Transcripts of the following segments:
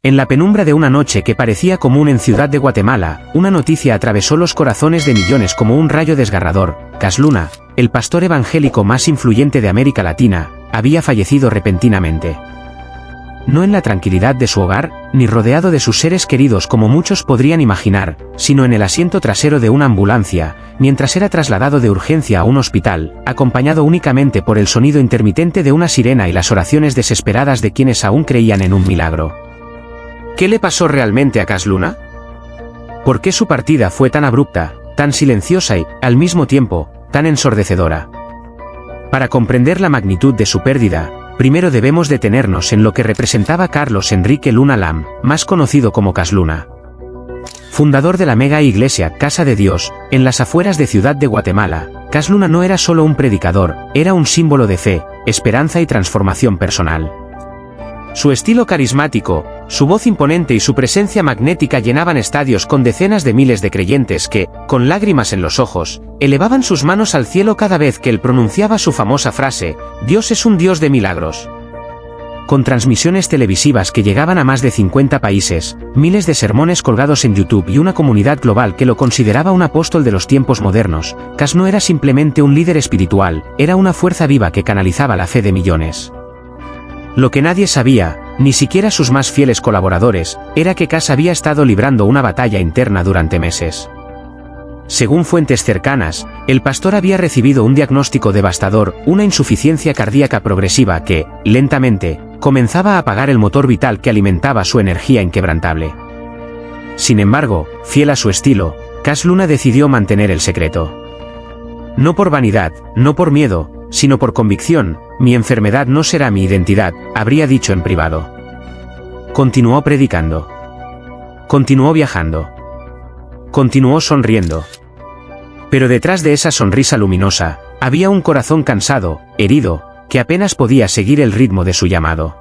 En la penumbra de una noche que parecía común en Ciudad de Guatemala, una noticia atravesó los corazones de millones como un rayo desgarrador. Cas Luna, el pastor evangélico más influyente de América Latina, había fallecido repentinamente. No en la tranquilidad de su hogar, ni rodeado de sus seres queridos como muchos podrían imaginar, sino en el asiento trasero de una ambulancia, mientras era trasladado de urgencia a un hospital, acompañado únicamente por el sonido intermitente de una sirena y las oraciones desesperadas de quienes aún creían en un milagro. ¿Qué le pasó realmente a Cas Luna? ¿Por qué su partida fue tan abrupta, tan silenciosa y, al mismo tiempo, tan ensordecedora? Para comprender la magnitud de su pérdida, primero debemos detenernos en lo que representaba Carlos Enrique Luna Lam, más conocido como Cas Luna. Fundador de la mega iglesia Casa de Dios, en las afueras de Ciudad de Guatemala, Cas Luna no era solo un predicador, era un símbolo de fe, esperanza y transformación personal. Su estilo carismático, su voz imponente y su presencia magnética llenaban estadios con decenas de miles de creyentes que, con lágrimas en los ojos, elevaban sus manos al cielo cada vez que él pronunciaba su famosa frase: «Dios es un Dios de milagros». Con transmisiones televisivas que llegaban a más de 50 países, miles de sermones colgados en YouTube y una comunidad global que lo consideraba un apóstol de los tiempos modernos, Cas no era simplemente un líder espiritual, era una fuerza viva que canalizaba la fe de millones. Lo que nadie sabía, ni siquiera sus más fieles colaboradores, era que Cas había estado librando una batalla interna durante meses. Según fuentes cercanas, el pastor había recibido un diagnóstico devastador, una insuficiencia cardíaca progresiva que, lentamente, comenzaba a apagar el motor vital que alimentaba su energía inquebrantable. Sin embargo, fiel a su estilo, Cas Luna decidió mantener el secreto. No por vanidad, no por miedo, sino por convicción: «Mi enfermedad no será mi identidad», habría dicho en privado. Continuó predicando. Continuó viajando. Continuó sonriendo. Pero detrás de esa sonrisa luminosa, había un corazón cansado, herido, que apenas podía seguir el ritmo de su llamado.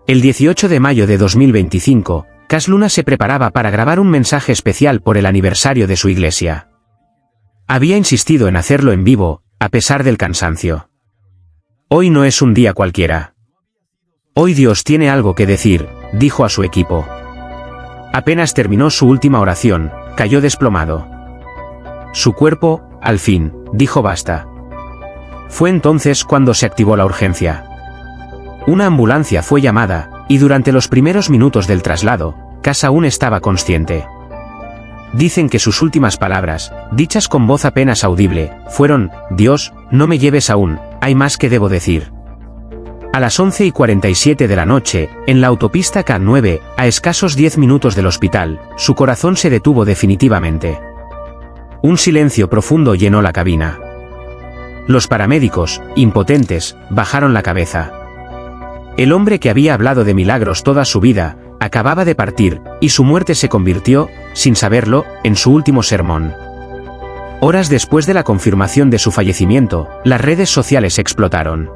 El 18 de mayo de 2025, Cas Luna se preparaba para grabar un mensaje especial por el aniversario de su iglesia. Había insistido en hacerlo en vivo, a pesar del cansancio. «Hoy no es un día cualquiera. Hoy Dios tiene algo que decir», dijo a su equipo. Apenas terminó su última oración, cayó desplomado. Su cuerpo, al fin, dijo basta. Fue entonces cuando se activó la urgencia. Una ambulancia fue llamada, y durante los primeros minutos del traslado, Cas aún estaba consciente. Dicen que sus últimas palabras, dichas con voz apenas audible, fueron: «Dios, no me lleves aún, hay más que debo decir». A las 11:47 de la noche, en la autopista K9, a escasos 10 minutos del hospital, su corazón se detuvo definitivamente. Un silencio profundo llenó la cabina. Los paramédicos, impotentes, bajaron la cabeza. El hombre que había hablado de milagros toda su vida, acababa de partir, y su muerte se convirtió, sin saberlo, en su último sermón. Horas después de la confirmación de su fallecimiento, las redes sociales explotaron.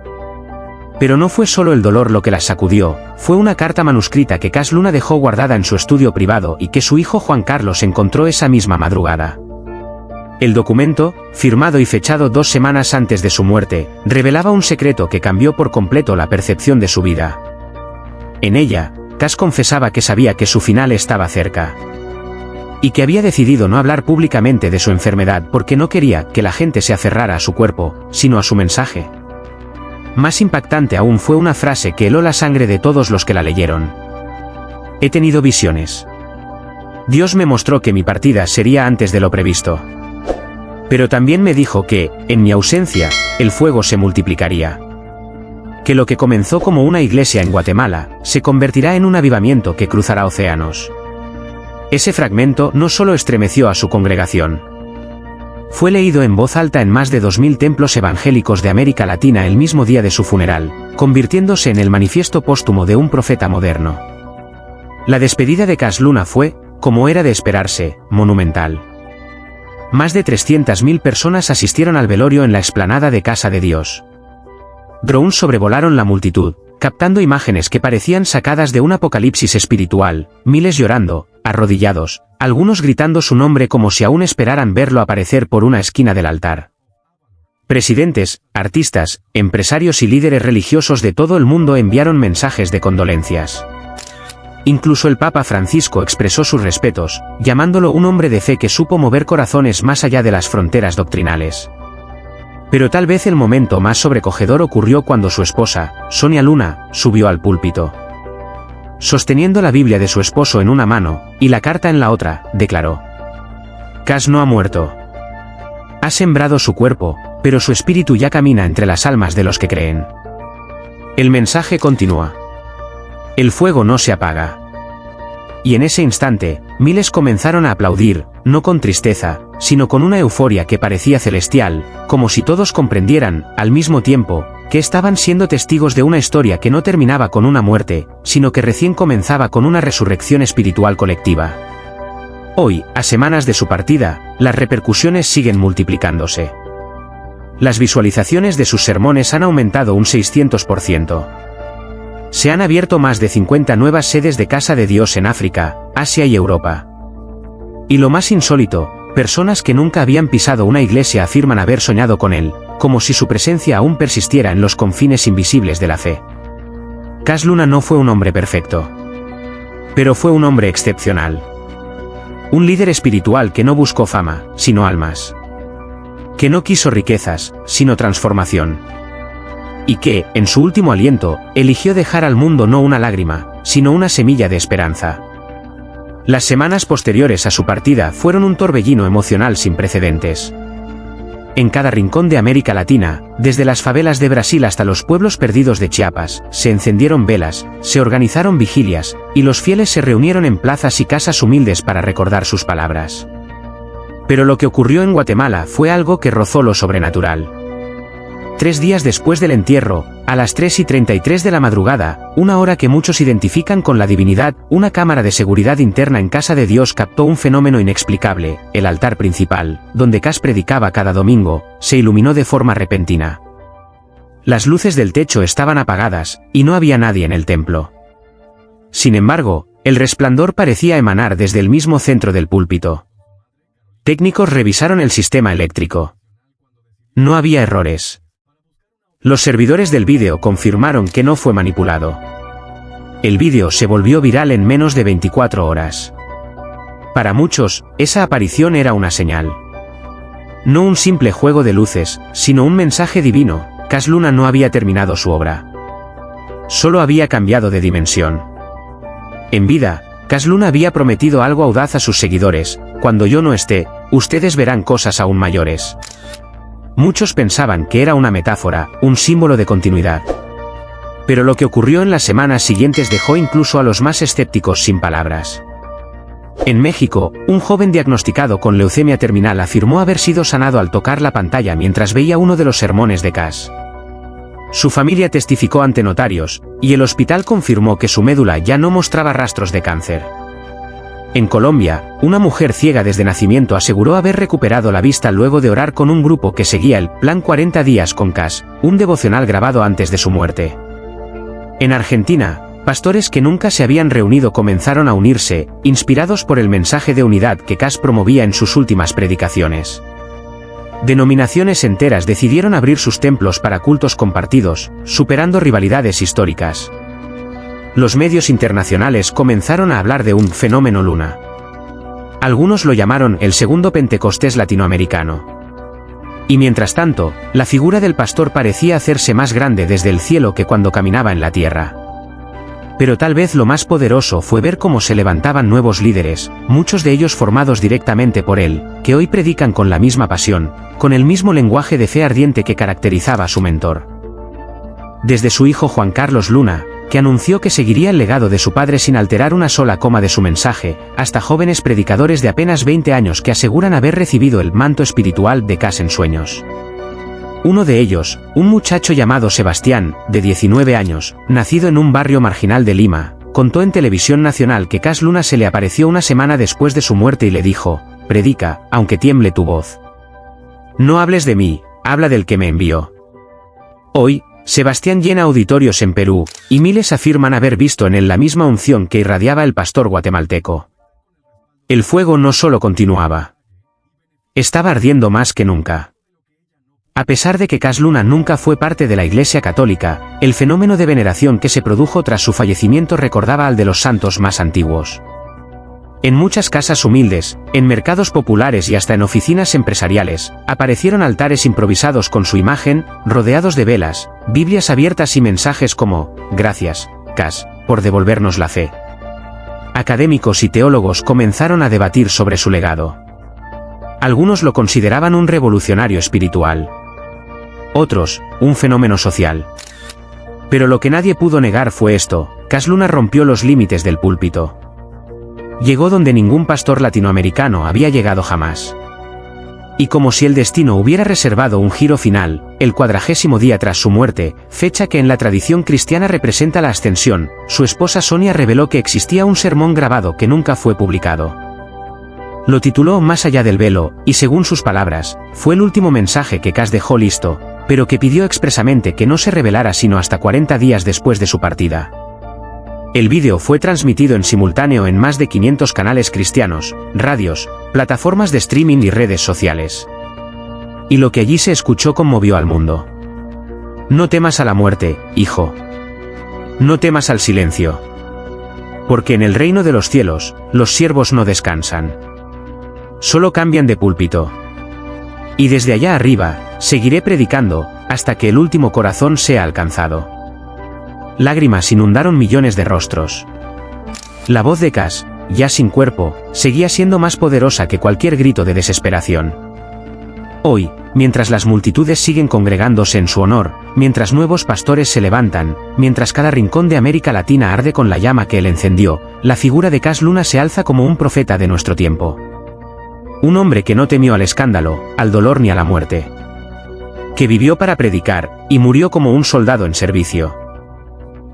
Pero no fue solo el dolor lo que las sacudió, fue una carta manuscrita que Cas Luna dejó guardada en su estudio privado y que su hijo Juan Carlos encontró esa misma madrugada. El documento, firmado y fechado 2 semanas antes de su muerte, revelaba un secreto que cambió por completo la percepción de su vida. En ella, Cas confesaba que sabía que su final estaba cerca. Y que había decidido no hablar públicamente de su enfermedad porque no quería que la gente se aferrara a su cuerpo, sino a su mensaje. Más impactante aún fue una frase que heló la sangre de todos los que la leyeron. «He tenido visiones. Dios me mostró que mi partida sería antes de lo previsto. Pero también me dijo que, en mi ausencia, el fuego se multiplicaría. Que lo que comenzó como una iglesia en Guatemala, se convertirá en un avivamiento que cruzará océanos». Ese fragmento no solo estremeció a su congregación. Fue leído en voz alta en más de 2000 templos evangélicos de América Latina el mismo día de su funeral, convirtiéndose en el manifiesto póstumo de un profeta moderno. La despedida de Cas Luna fue, como era de esperarse, monumental. Más de 300.000 personas asistieron al velorio en la explanada de Casa de Dios. Drones sobrevolaron la multitud, captando imágenes que parecían sacadas de un apocalipsis espiritual, miles llorando, arrodillados, algunos gritando su nombre como si aún esperaran verlo aparecer por una esquina del altar. Presidentes, artistas, empresarios y líderes religiosos de todo el mundo enviaron mensajes de condolencias. Incluso el Papa Francisco expresó sus respetos, llamándolo un hombre de fe que supo mover corazones más allá de las fronteras doctrinales. Pero tal vez el momento más sobrecogedor ocurrió cuando su esposa, Sonia Luna, subió al púlpito. Sosteniendo la Biblia de su esposo en una mano, y la carta en la otra, declaró: Cass no ha muerto. Ha sembrado su cuerpo, pero su espíritu ya camina entre las almas de los que creen. El mensaje continúa. El fuego no se apaga. Y en ese instante, miles comenzaron a aplaudir, no con tristeza, sino con una euforia que parecía celestial, como si todos comprendieran, al mismo tiempo, que estaban siendo testigos de una historia que no terminaba con una muerte, sino que recién comenzaba con una resurrección espiritual colectiva. Hoy, a semanas de su partida, las repercusiones siguen multiplicándose. Las visualizaciones de sus sermones han aumentado un 600%. Se han abierto más de 50 nuevas sedes de Casa de Dios en África, Asia y Europa. Y lo más insólito, personas que nunca habían pisado una iglesia afirman haber soñado con él, como si su presencia aún persistiera en los confines invisibles de la fe. Cass Luna no fue un hombre perfecto. Pero fue un hombre excepcional. Un líder espiritual que no buscó fama, sino almas. Que no quiso riquezas, sino transformación. Y que, en su último aliento, eligió dejar al mundo no una lágrima, sino una semilla de esperanza. Las semanas posteriores a su partida fueron un torbellino emocional sin precedentes. En cada rincón de América Latina, desde las favelas de Brasil hasta los pueblos perdidos de Chiapas, se encendieron velas, se organizaron vigilias, y los fieles se reunieron en plazas y casas humildes para recordar sus palabras. Pero lo que ocurrió en Guatemala fue algo que rozó lo sobrenatural. 3 días después del entierro, a las 3:33 de la madrugada, una hora que muchos identifican con la divinidad, una cámara de seguridad interna en Casa de Dios captó un fenómeno inexplicable. El altar principal, donde Cass predicaba cada domingo, se iluminó de forma repentina. Las luces del techo estaban apagadas, y no había nadie en el templo. Sin embargo, el resplandor parecía emanar desde el mismo centro del púlpito. Técnicos revisaron el sistema eléctrico. No había errores. Los servidores del vídeo confirmaron que no fue manipulado. El vídeo se volvió viral en menos de 24 horas. Para muchos, esa aparición era una señal. No un simple juego de luces, sino un mensaje divino. Cass Luna no había terminado su obra. Solo había cambiado de dimensión. En vida, Cass Luna había prometido algo audaz a sus seguidores: cuando yo no esté, ustedes verán cosas aún mayores. Muchos pensaban que era una metáfora, un símbolo de continuidad. Pero lo que ocurrió en las semanas siguientes dejó incluso a los más escépticos sin palabras. En México, un joven diagnosticado con leucemia terminal afirmó haber sido sanado al tocar la pantalla mientras veía uno de los sermones de Cass. Su familia testificó ante notarios, y el hospital confirmó que su médula ya no mostraba rastros de cáncer. En Colombia, una mujer ciega desde nacimiento aseguró haber recuperado la vista luego de orar con un grupo que seguía el Plan 40 días con Cass, un devocional grabado antes de su muerte. En Argentina, pastores que nunca se habían reunido comenzaron a unirse, inspirados por el mensaje de unidad que Cass promovía en sus últimas predicaciones. Denominaciones enteras decidieron abrir sus templos para cultos compartidos, superando rivalidades históricas. Los medios internacionales comenzaron a hablar de un fenómeno Luna. Algunos lo llamaron el segundo Pentecostés latinoamericano. Y mientras tanto, la figura del pastor parecía hacerse más grande desde el cielo que cuando caminaba en la tierra. Pero tal vez lo más poderoso fue ver cómo se levantaban nuevos líderes, muchos de ellos formados directamente por él, que hoy predican con la misma pasión, con el mismo lenguaje de fe ardiente que caracterizaba a su mentor. Desde su hijo Juan Carlos Luna, que anunció que seguiría el legado de su padre sin alterar una sola coma de su mensaje, hasta jóvenes predicadores de apenas 20 años que aseguran haber recibido el manto espiritual de Cass en sueños. Uno de ellos, un muchacho llamado Sebastián, de 19 años, nacido en un barrio marginal de Lima, contó en Televisión Nacional que Cass Luna se le apareció una semana después de su muerte y le dijo: predica, aunque tiemble tu voz. No hables de mí, habla del que me envió. Hoy, Sebastián llena auditorios en Perú, y miles afirman haber visto en él la misma unción que irradiaba el pastor guatemalteco. El fuego no solo continuaba. Estaba ardiendo más que nunca. A pesar de que Cas Luna nunca fue parte de la Iglesia Católica, el fenómeno de veneración que se produjo tras su fallecimiento recordaba al de los santos más antiguos. En muchas casas humildes, en mercados populares y hasta en oficinas empresariales, aparecieron altares improvisados con su imagen, rodeados de velas, Biblias abiertas y mensajes como, «Gracias, Cas, por devolvernos la fe». Académicos y teólogos comenzaron a debatir sobre su legado. Algunos lo consideraban un revolucionario espiritual. Otros, un fenómeno social. Pero lo que nadie pudo negar fue esto: Cas Luna rompió los límites del púlpito. Llegó donde ningún pastor latinoamericano había llegado jamás. Y como si el destino hubiera reservado un giro final, el 40º día tras su muerte, fecha que en la tradición cristiana representa la ascensión, su esposa Sonia reveló que existía un sermón grabado que nunca fue publicado. Lo tituló Más allá del velo, y según sus palabras, fue el último mensaje que Cas dejó listo, pero que pidió expresamente que no se revelara sino hasta 40 días después de su partida. El vídeo fue transmitido en simultáneo en más de 500 canales cristianos, radios, plataformas de streaming y redes sociales. Y lo que allí se escuchó conmovió al mundo. No temas a la muerte, hijo. No temas al silencio. Porque en el reino de los cielos, los siervos no descansan. Solo cambian de púlpito. Y desde allá arriba, seguiré predicando, hasta que el último corazón sea alcanzado. Lágrimas inundaron millones de rostros. La voz de Cas, ya sin cuerpo, seguía siendo más poderosa que cualquier grito de desesperación. Hoy, mientras las multitudes siguen congregándose en su honor, mientras nuevos pastores se levantan, mientras cada rincón de América Latina arde con la llama que él encendió, la figura de Cas Luna se alza como un profeta de nuestro tiempo. Un hombre que no temió al escándalo, al dolor ni a la muerte. Que vivió para predicar, y murió como un soldado en servicio.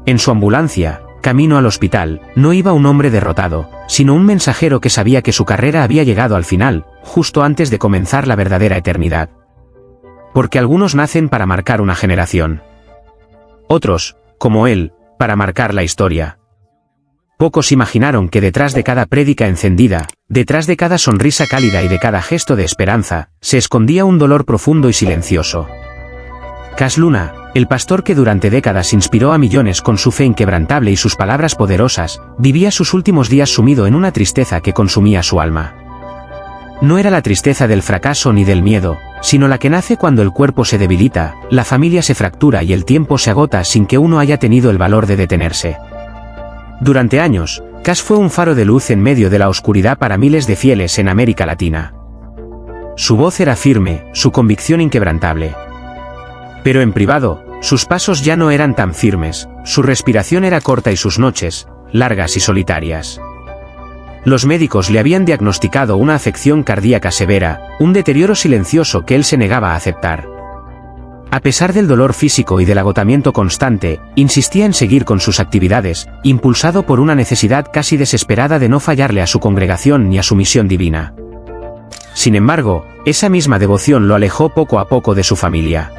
En su ambulancia, camino al hospital, no iba un hombre derrotado, sino un mensajero que sabía que su carrera había llegado al final, justo antes de comenzar la verdadera eternidad. Porque algunos nacen para marcar una generación. Otros, como él, para marcar la historia. Pocos imaginaron que detrás de cada prédica encendida, detrás de cada sonrisa cálida y de cada gesto de esperanza, se escondía un dolor profundo y silencioso. Cas Luna, el pastor que durante décadas inspiró a millones con su fe inquebrantable y sus palabras poderosas, vivía sus últimos días sumido en una tristeza que consumía su alma. No era la tristeza del fracaso ni del miedo, sino la que nace cuando el cuerpo se debilita, la familia se fractura y el tiempo se agota sin que uno haya tenido el valor de detenerse. Durante años, Cas fue un faro de luz en medio de la oscuridad para miles de fieles en América Latina. Su voz era firme, su convicción inquebrantable. Pero en privado, sus pasos ya no eran tan firmes, su respiración era corta y sus noches, largas y solitarias. Los médicos le habían diagnosticado una afección cardíaca severa, un deterioro silencioso que él se negaba a aceptar. A pesar del dolor físico y del agotamiento constante, insistía en seguir con sus actividades, impulsado por una necesidad casi desesperada de no fallarle a su congregación ni a su misión divina. Sin embargo, esa misma devoción lo alejó poco a poco de su familia.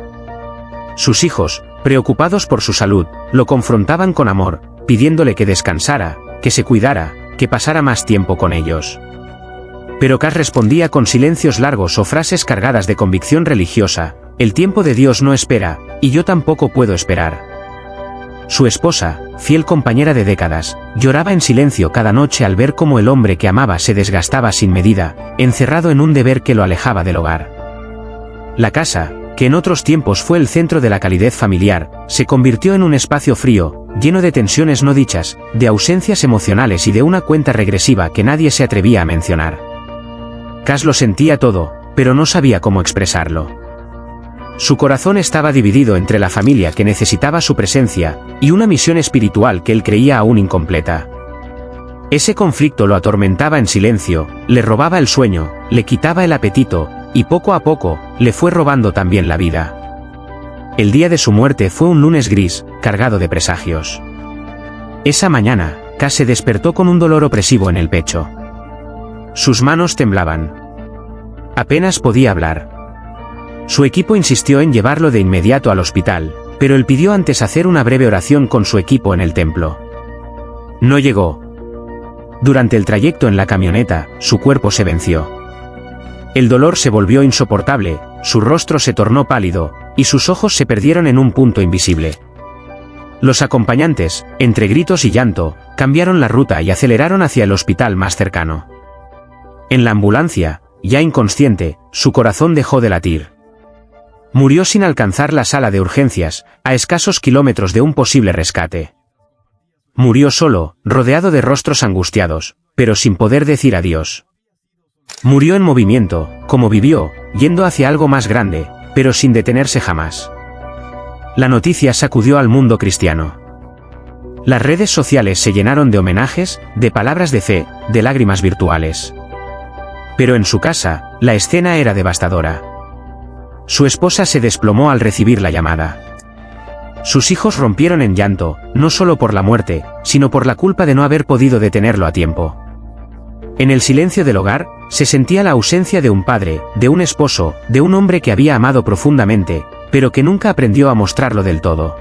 Sus hijos, preocupados por su salud, lo confrontaban con amor, pidiéndole que descansara, que se cuidara, que pasara más tiempo con ellos. Pero Cas respondía con silencios largos o frases cargadas de convicción religiosa: el tiempo de Dios no espera, y yo tampoco puedo esperar. Su esposa, fiel compañera de décadas, lloraba en silencio cada noche al ver cómo el hombre que amaba se desgastaba sin medida, encerrado en un deber que lo alejaba del hogar. La casa, que en otros tiempos fue el centro de la calidez familiar, se convirtió en un espacio frío, lleno de tensiones no dichas, de ausencias emocionales y de una cuenta regresiva que nadie se atrevía a mencionar. Cas lo sentía todo, pero no sabía cómo expresarlo. Su corazón estaba dividido entre la familia que necesitaba su presencia, y una misión espiritual que él creía aún incompleta. Ese conflicto lo atormentaba en silencio, le robaba el sueño, le quitaba el apetito, y poco a poco, le fue robando también la vida. El día de su muerte fue un lunes gris, cargado de presagios. Esa mañana, Cas se despertó con un dolor opresivo en el pecho. Sus manos temblaban. Apenas podía hablar. Su equipo insistió en llevarlo de inmediato al hospital, pero él pidió antes hacer una breve oración con su equipo en el templo. No llegó. Durante el trayecto en la camioneta, su cuerpo se venció. El dolor se volvió insoportable, su rostro se tornó pálido, y sus ojos se perdieron en un punto invisible. Los acompañantes, entre gritos y llanto, cambiaron la ruta y aceleraron hacia el hospital más cercano. En la ambulancia, ya inconsciente, su corazón dejó de latir. Murió sin alcanzar la sala de urgencias, a escasos kilómetros de un posible rescate. Murió solo, rodeado de rostros angustiados, pero sin poder decir adiós. Murió en movimiento, como vivió, yendo hacia algo más grande, pero sin detenerse jamás. La noticia sacudió al mundo cristiano. Las redes sociales se llenaron de homenajes, de palabras de fe, de lágrimas virtuales. Pero en su casa, la escena era devastadora. Su esposa se desplomó al recibir la llamada. Sus hijos rompieron en llanto, no solo por la muerte, sino por la culpa de no haber podido detenerlo a tiempo. En el silencio del hogar, se sentía la ausencia de un padre, de un esposo, de un hombre que había amado profundamente, pero que nunca aprendió a mostrarlo del todo.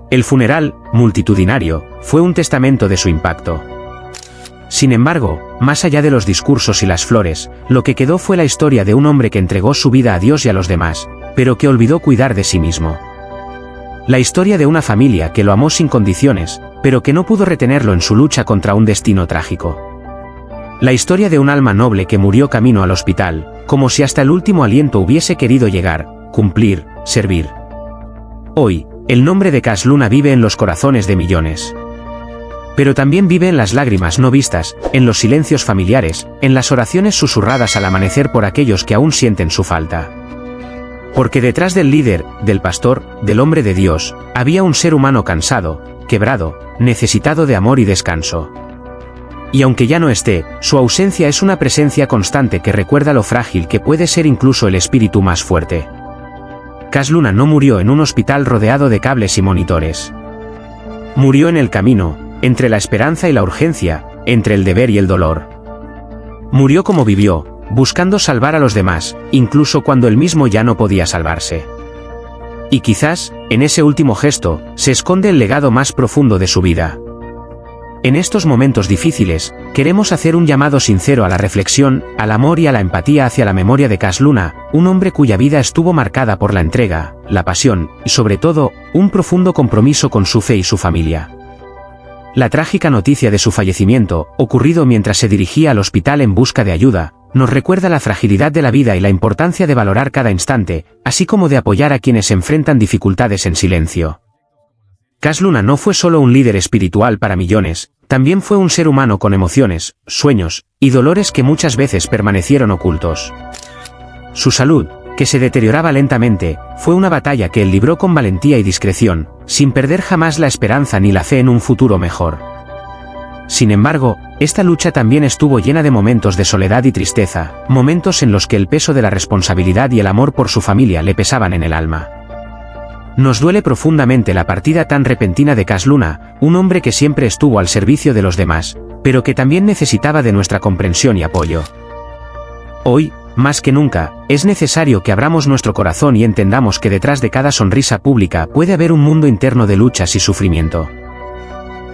El funeral, multitudinario, fue un testamento de su impacto. Sin embargo, más allá de los discursos y las flores, lo que quedó fue la historia de un hombre que entregó su vida a Dios y a los demás, pero que olvidó cuidar de sí mismo. La historia de una familia que lo amó sin condiciones, pero que no pudo retenerlo en su lucha contra un destino trágico. La historia de un alma noble que murió camino al hospital, como si hasta el último aliento hubiese querido llegar, cumplir, servir. Hoy, el nombre de Cash Luna vive en los corazones de millones. Pero también vive en las lágrimas no vistas, en los silencios familiares, en las oraciones susurradas al amanecer por aquellos que aún sienten su falta. Porque detrás del líder, del pastor, del hombre de Dios, había un ser humano cansado, quebrado, necesitado de amor y descanso. Y aunque ya no esté, su ausencia es una presencia constante que recuerda lo frágil que puede ser incluso el espíritu más fuerte. Cash Luna no murió en un hospital rodeado de cables y monitores. Murió en el camino, entre la esperanza y la urgencia, entre el deber y el dolor. Murió como vivió, buscando salvar a los demás, incluso cuando él mismo ya no podía salvarse. Y quizás, en ese último gesto, se esconde el legado más profundo de su vida. En estos momentos difíciles, queremos hacer un llamado sincero a la reflexión, al amor y a la empatía hacia la memoria de Cash Luna, un hombre cuya vida estuvo marcada por la entrega, la pasión, y sobre todo, un profundo compromiso con su fe y su familia. La trágica noticia de su fallecimiento, ocurrido mientras se dirigía al hospital en busca de ayuda, nos recuerda la fragilidad de la vida y la importancia de valorar cada instante, así como de apoyar a quienes enfrentan dificultades en silencio. Cash Luna no fue solo un líder espiritual para millones, también fue un ser humano con emociones, sueños, y dolores que muchas veces permanecieron ocultos. Su salud, que se deterioraba lentamente, fue una batalla que él libró con valentía y discreción, sin perder jamás la esperanza ni la fe en un futuro mejor. Sin embargo, esta lucha también estuvo llena de momentos de soledad y tristeza, momentos en los que el peso de la responsabilidad y el amor por su familia le pesaban en el alma. Nos duele profundamente la partida tan repentina de Cash Luna, un hombre que siempre estuvo al servicio de los demás, pero que también necesitaba de nuestra comprensión y apoyo. Hoy, más que nunca, es necesario que abramos nuestro corazón y entendamos que detrás de cada sonrisa pública puede haber un mundo interno de luchas y sufrimiento.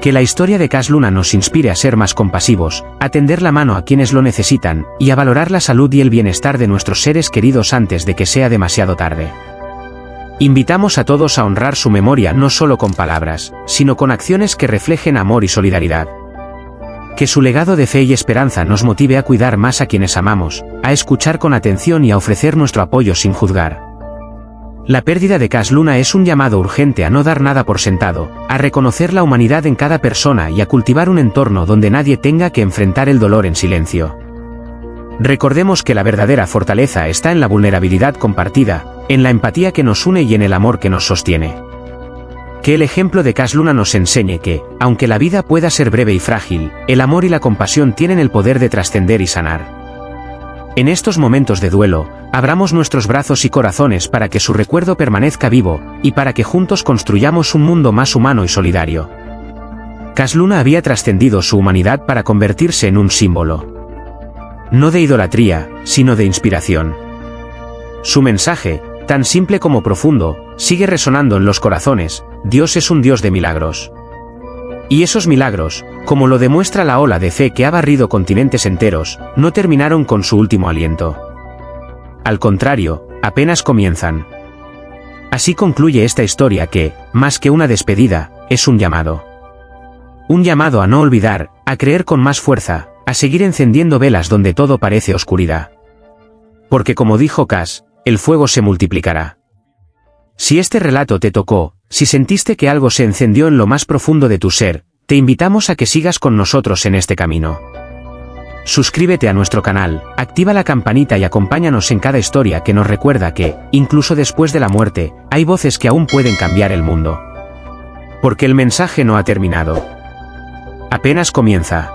Que la historia de Cash Luna nos inspire a ser más compasivos, a tender la mano a quienes lo necesitan, y a valorar la salud y el bienestar de nuestros seres queridos antes de que sea demasiado tarde. Invitamos a todos a honrar su memoria no solo con palabras, sino con acciones que reflejen amor y solidaridad. Que su legado de fe y esperanza nos motive a cuidar más a quienes amamos, a escuchar con atención y a ofrecer nuestro apoyo sin juzgar. La pérdida de Cash Luna es un llamado urgente a no dar nada por sentado, a reconocer la humanidad en cada persona y a cultivar un entorno donde nadie tenga que enfrentar el dolor en silencio. Recordemos que la verdadera fortaleza está en la vulnerabilidad compartida, en la empatía que nos une y en el amor que nos sostiene. Que el ejemplo de Cash Luna nos enseñe que, aunque la vida pueda ser breve y frágil, el amor y la compasión tienen el poder de trascender y sanar. En estos momentos de duelo, abramos nuestros brazos y corazones para que su recuerdo permanezca vivo, y para que juntos construyamos un mundo más humano y solidario. Cash Luna había trascendido su humanidad para convertirse en un símbolo. No de idolatría, sino de inspiración. Su mensaje, tan simple como profundo, sigue resonando en los corazones: Dios es un Dios de milagros. Y esos milagros, como lo demuestra la ola de fe que ha barrido continentes enteros, no terminaron con su último aliento. Al contrario, apenas comienzan. Así concluye esta historia que, más que una despedida, es un llamado. Un llamado a no olvidar, a creer con más fuerza, a seguir encendiendo velas donde todo parece oscuridad. Porque como dijo Cass, el fuego se multiplicará. Si este relato te tocó, si sentiste que algo se encendió en lo más profundo de tu ser, te invitamos a que sigas con nosotros en este camino. Suscríbete a nuestro canal, activa la campanita y acompáñanos en cada historia que nos recuerda que, incluso después de la muerte, hay voces que aún pueden cambiar el mundo. Porque el mensaje no ha terminado. Apenas comienza.